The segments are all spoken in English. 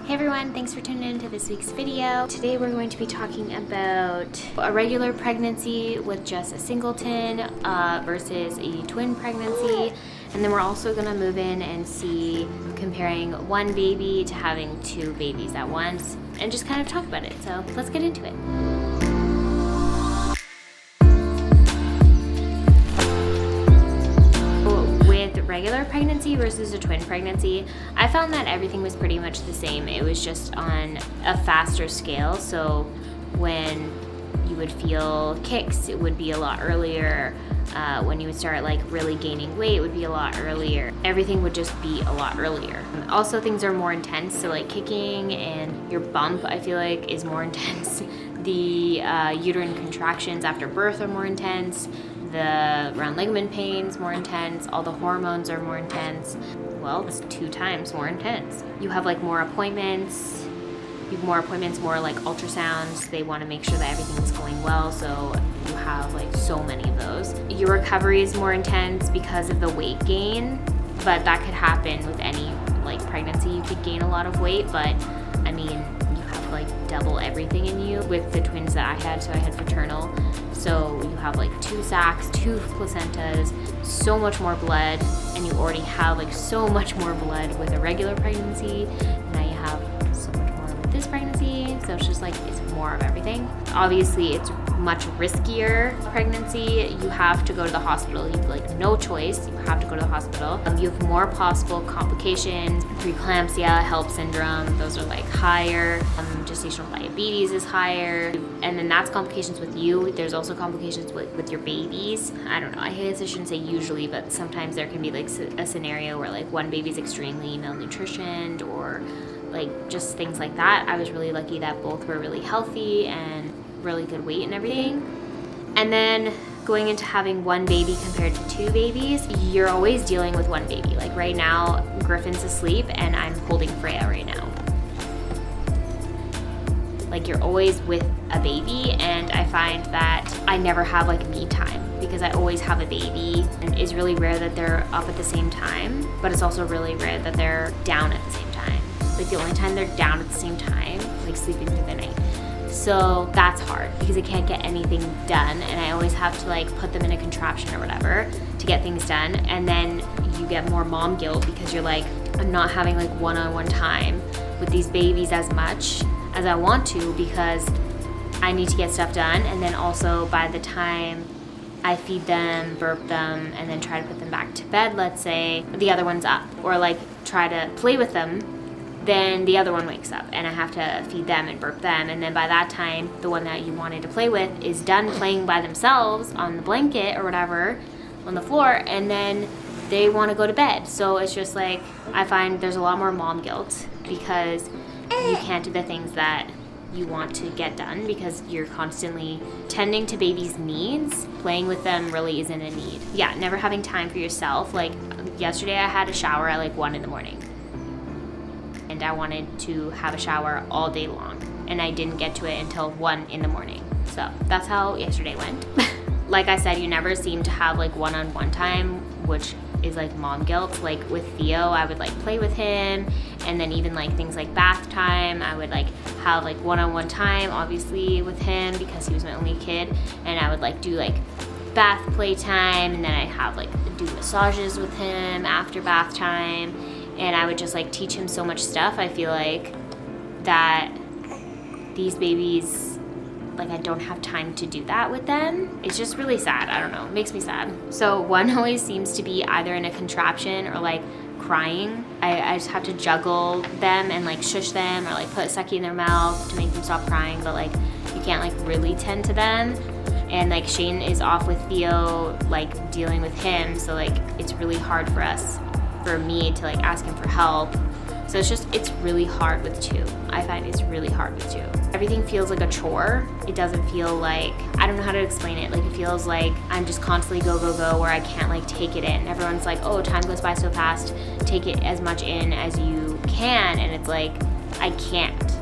Hey everyone, thanks for tuning in to this week's video. Today we're going to be talking about a regular pregnancy with just a singleton versus a twin pregnancy. And then we're also gonna move in and see comparing one baby to having two babies at once and just kind of talk about it. So let's get into it. Regular pregnancy versus a twin pregnancy, I found that everything was pretty much the same. It was just on a faster scale. So when you would feel kicks, it would be a lot earlier. When you would start like really gaining weight, it would be a lot earlier. Everything would just be a lot earlier. Also, things are more intense. So like kicking and your bump, I feel like, is more intense. The uterine contractions after birth are more intense. The round ligament pain's more intense. All the hormones are more intense. Well, it's 2 times more intense. You have like more appointments. You have more appointments, more like ultrasounds. They want to make sure that everything's going well, so you have like so many of those. Your recovery is more intense because of the weight gain, but that could happen with any like pregnancy. You could gain a lot of weight, but I mean, you have like double everything in you. With the twins that I had, so I had fraternal, so you have like 2 sacs, 2 placentas, so much more blood, and you already have like so much more blood with a regular pregnancy. Now you have so much more with this pregnancy, so it's just like it's more of everything. Obviously, it's much riskier pregnancy. You have to go to the hospital. You have like no choice. You have to go to the hospital. You have more possible complications. Preeclampsia, HELLP syndrome, those are like higher. Gestational diabetes is higher. And then that's complications with you. There's also complications with your babies. I don't know, I guess I shouldn't say usually, but sometimes there can be like a scenario where like one baby's extremely malnutritioned or like just things like that. I was really lucky that both were really healthy and really good weight and everything. And then going into having one baby compared to 2 babies, you're always dealing with one baby. Like right now, Griffin's asleep and I'm holding Freya right now. Like you're always with a baby, and I find that I never have like me time because I always have a baby, and it's really rare that they're up at the same time, but it's also really rare that they're down at the same time. Like the only time they're down at the same time, like sleeping through the night. So that's hard because I can't get anything done, and I always have to like put them in a contraption or whatever to get things done. And then you get more mom guilt because you're like, I'm not having like one-on-one time with these babies as much as I want to because I need to get stuff done. And then also by the time I feed them, burp them, and then try to put them back to bed, let's say the other one's up, or like try to play with them, then the other one wakes up and I have to feed them and burp them. And then by that time, the one that you wanted to play with is done playing by themselves on the blanket or whatever on the floor, and then they want to go to bed. So it's just like, I find there's a lot more mom guilt because you can't do the things that you want to get done because you're constantly tending to baby's needs. Playing with them really isn't a need. Yeah, never having time for yourself. Like yesterday I had a shower at like 1 in the morning. And I wanted to have a shower all day long, and I didn't get to it until 1 in the morning. So that's how yesterday went. Like I said, you never seem to have like one-on-one time, which is like mom guilt. Like with Theo, I would like play with him, and then even like things like bath time, I would like have like one-on-one time obviously with him because he was my only kid, and I would like do like bath play time, and then I'd have like do massages with him after bath time, and I would just like teach him so much stuff. I feel like that these babies, like I don't have time to do that with them. It's just really sad. I don't know, it makes me sad. So one always seems to be either in a contraption or like crying. I just have to juggle them and like shush them or like put a sucky in their mouth to make them stop crying, but like you can't like really tend to them. And like Shane is off with Theo, like dealing with him, so like it's really hard for me to like ask him for help. So it's really hard with 2. I find it's really hard with 2. Everything feels like a chore. It doesn't feel like, I don't know how to explain it. Like it feels like I'm just constantly go, go, go, where I can't like take it in. Everyone's like, oh, time goes by so fast. Take it as much in as you can. And it's like, I can't.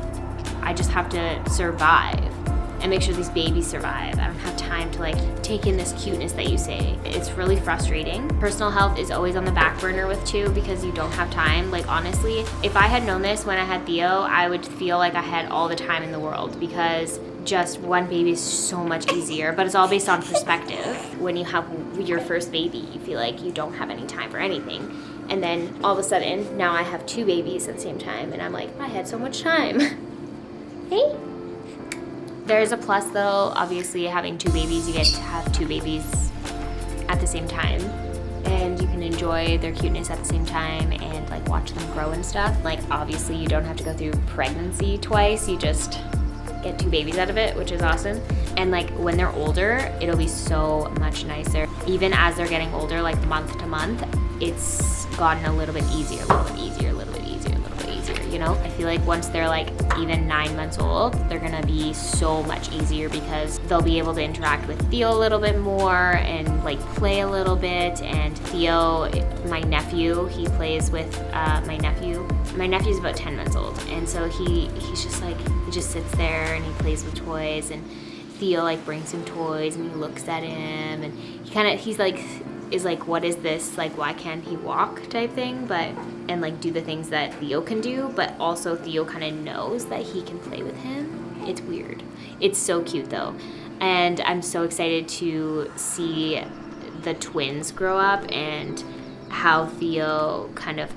I just have to survive. and make sure these babies survive. I don't have time to like take in this cuteness that you say. It's really frustrating. Personal health is always on the back burner with 2 because you don't have time. Like honestly, if I had known this when I had Theo, I would feel like I had all the time in the world, because just one baby is so much easier, but it's all based on perspective. When you have your first baby, you feel like you don't have any time for anything. And then all of a sudden, now I have 2 babies at the same time, and I'm like, I had so much time. Hey. There's a plus though, obviously having 2 babies, you get to have 2 babies at the same time. And you can enjoy their cuteness at the same time and like watch them grow and stuff. Like obviously you don't have to go through pregnancy twice, you just get 2 babies out of it, which is awesome. And like when they're older, it'll be so much nicer. Even as they're getting older, like month to month, it's gotten a little bit easier, a little bit easier, a little bit easier, a little bit easier, you know? I feel like once they're like even 9 months old, they're gonna be so much easier because they'll be able to interact with Theo a little bit more and like play a little bit. And Theo, my nephew, he plays with my nephew. My nephew's about 10 months old, and so he's just like, he just sits there and he plays with toys, and Theo like brings him toys and he looks at him, and he's like, is like, what is this, like why can't he walk type thing, but and like do the things that Theo can do, but also Theo kind of knows that he can play with him. It's weird. It's so cute though, and I'm so excited to see the twins grow up and how Theo kind of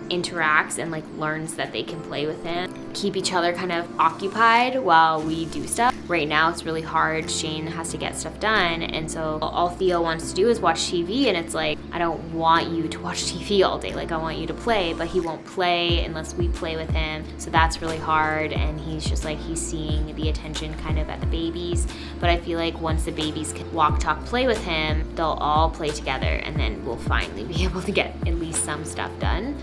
interacts and like learns that they can play with him, keep each other kind of occupied while we do stuff. Right now it's really hard. Shane has to get stuff done, and so all Theo wants to do is watch TV, and it's like, I don't want you to watch TV all day, like I want you to play, but he won't play unless we play with him, so that's really hard. And he's just like, he's seeing the attention kind of at the babies, but I feel like once the babies can walk, talk, play with him, they'll all play together, and then we'll finally be able to get at least some stuff done.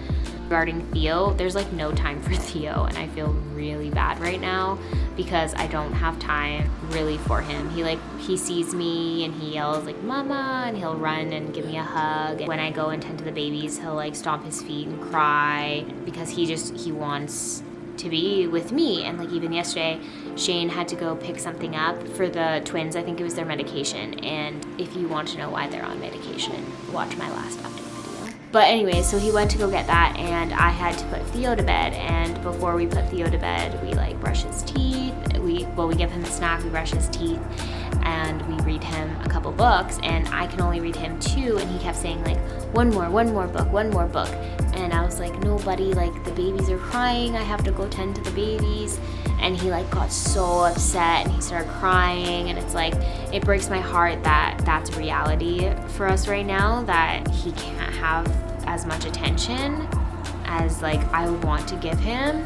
Regarding Theo, there's like no time for Theo, and I feel really bad right now because I don't have time really for him. He sees me and he yells like mama, and he'll run and give me a hug. When I go and tend to the babies, he'll like stomp his feet and cry because he wants to be with me. And like even yesterday, Shane had to go pick something up for the twins. I think it was their medication, and if you want to know why they're on medication, watch my last update. But anyway, so he went to go get that, and I had to put Theo to bed. And before we put Theo to bed, we like brush his teeth. We give him a snack, we brush his teeth, and we read him a couple books. And I can only read him 2, and he kept saying like, one more book. And I was like, no buddy, like the babies are crying, I have to go tend to the babies. And he like got so upset and he started crying, and it's like, it breaks my heart that that's reality for us right now, that he can't have as much attention as like I would want to give him.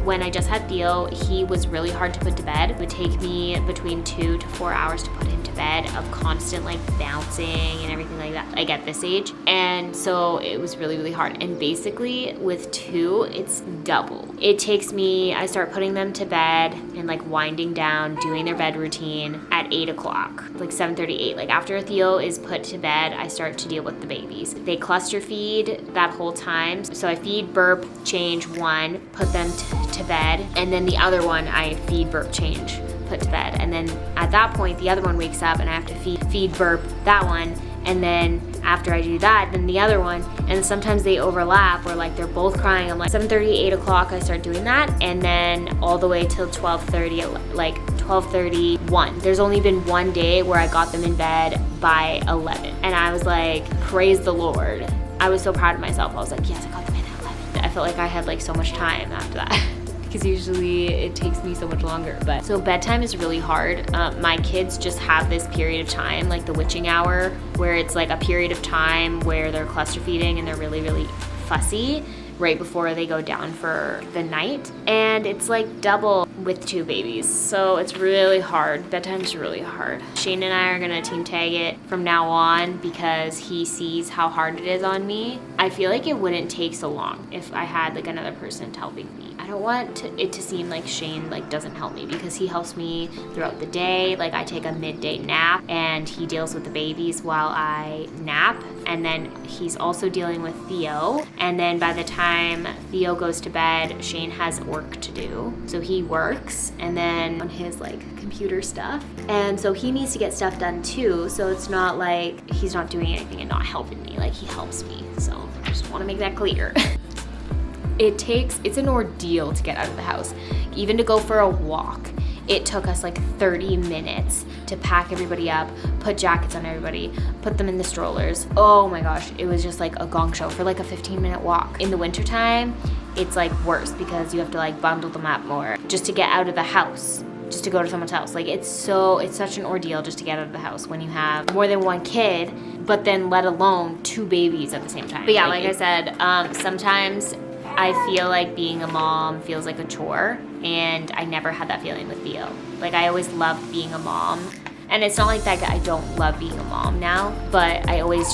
When I just had Theo, he was really hard to put to bed. It would take me between 2 to 4 hours to put him to bed, of constant like bouncing and everything like that, like at this age. And so it was really, really hard. And basically with 2, it's double. It takes me, I start putting them to bed and like winding down, doing their bed routine at 8 o'clock, like 7:38. Like after Theo is put to bed, I start to deal with the babies. They cluster feed that whole time. So I feed, burp, change one, put them to bed, and then the other one I feed, burp, change, put to bed. And then at that point the other one wakes up and I have to feed, burp that one, and then after I do that, then the other one. And sometimes they overlap where like they're both crying. I'm like 7:30, 8 o'clock I start doing that, and then all the way till 12:30, like 12:31. There's only been one day where I got them in bed by 11, and I was like, praise the Lord. I was so proud of myself. I was like, yes, I got them in at 11. I felt like I had like so much time after that. Because usually it takes me so much longer. But so bedtime is really hard. My kids just have this period of time, like the witching hour, where it's like a period of time where they're cluster feeding and they're really, really fussy right before they go down for the night. And it's like double with 2 babies. So it's really hard. Bedtime's really hard. Shane and I are gonna team tag it from now on because he sees how hard it is on me. I feel like it wouldn't take so long if I had like another person helping me. I don't want it to seem like Shane like doesn't help me, because he helps me throughout the day. Like I take a midday nap and he deals with the babies while I nap, and then he's also dealing with Theo. And then by the time time Theo goes to bed, Shane has work to do. So he works and then on his like computer stuff. And so he needs to get stuff done too. So it's not like he's not doing anything and not helping me. Like he helps me. So I just want to make that clear. It's an ordeal to get out of the house. Even to go for a walk. It took us like 30 minutes to pack everybody up, put jackets on everybody, put them in the strollers. Oh my gosh, it was just like a gong show for like a 15-minute walk. In the wintertime, it's like worse because you have to like bundle them up more just to get out of the house, just to go to someone's house. Like it's such an ordeal just to get out of the house when you have more than one kid, but then let alone 2 babies at the same time. But yeah, like I said, sometimes I feel like being a mom feels like a chore, and I never had that feeling with Theo. Like I always loved being a mom, and it's not like that I don't love being a mom now, but I always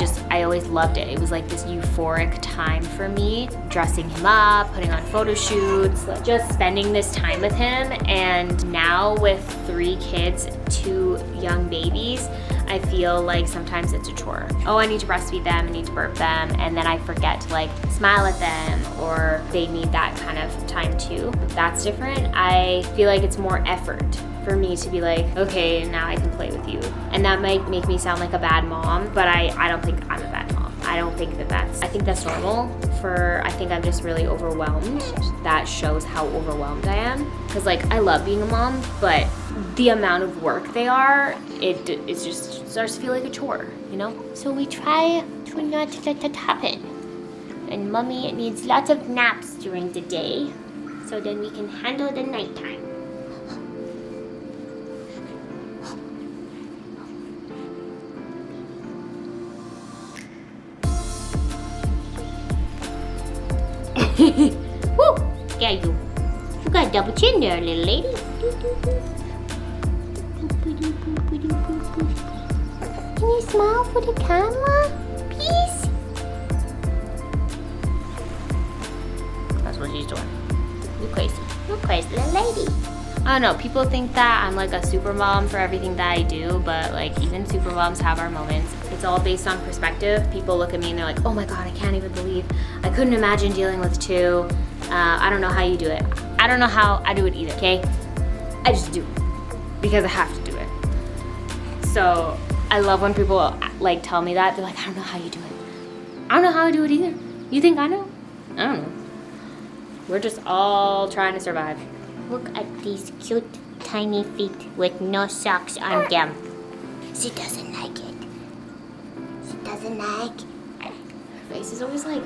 loved it. It was like this euphoric time for me, dressing him up, putting on photo shoots, just spending this time with him. And now with 3 kids, 2 young babies, I feel like sometimes it's a chore. Oh, I need to breastfeed them, I need to burp them, and then I forget to like smile at them, or they need that kind of time too. That's different. I feel like it's more effort for me to be like, okay, now I can play with you. And that might make me sound like a bad mom, but I don't think I'm a bad mom. I think that's normal I think I'm just really overwhelmed. That shows how overwhelmed I am. Cause like, I love being a mom, but the amount of work they are, it just starts to feel like a chore, you know? So we try to not let that happen. And mommy needs lots of naps during the day, so then we can handle the nighttime. Woo! Yeah, you got a double chin there, little lady. Can you smile for the camera, please? That's what she's doing. You're crazy little lady. I don't know, people think that I'm like a super mom for everything that I do, but like even super moms have our moments. It's all based on perspective. People look at me and they're like, oh my God, I can't even believe, I couldn't imagine dealing with 2. I don't know how you do it. I don't know how I do it either, okay? I just do it because I have to do it. So I love when people like tell me that. They're like, I don't know how you do it. I don't know how I do it either. You think I know? I don't know. We're just all trying to survive. Look at these cute tiny feet with no socks on them. She doesn't like it. She doesn't like. Her face is always like.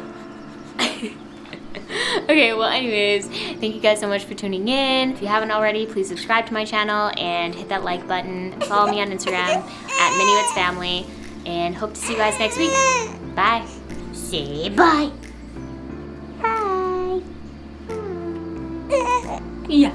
Okay, well anyways, thank you guys so much for tuning in. If you haven't already, please subscribe to my channel and hit that like button. Follow me on Instagram at MiniWitsFamily, and hope to see you guys next week. Bye. Say bye. Bye. Yeah.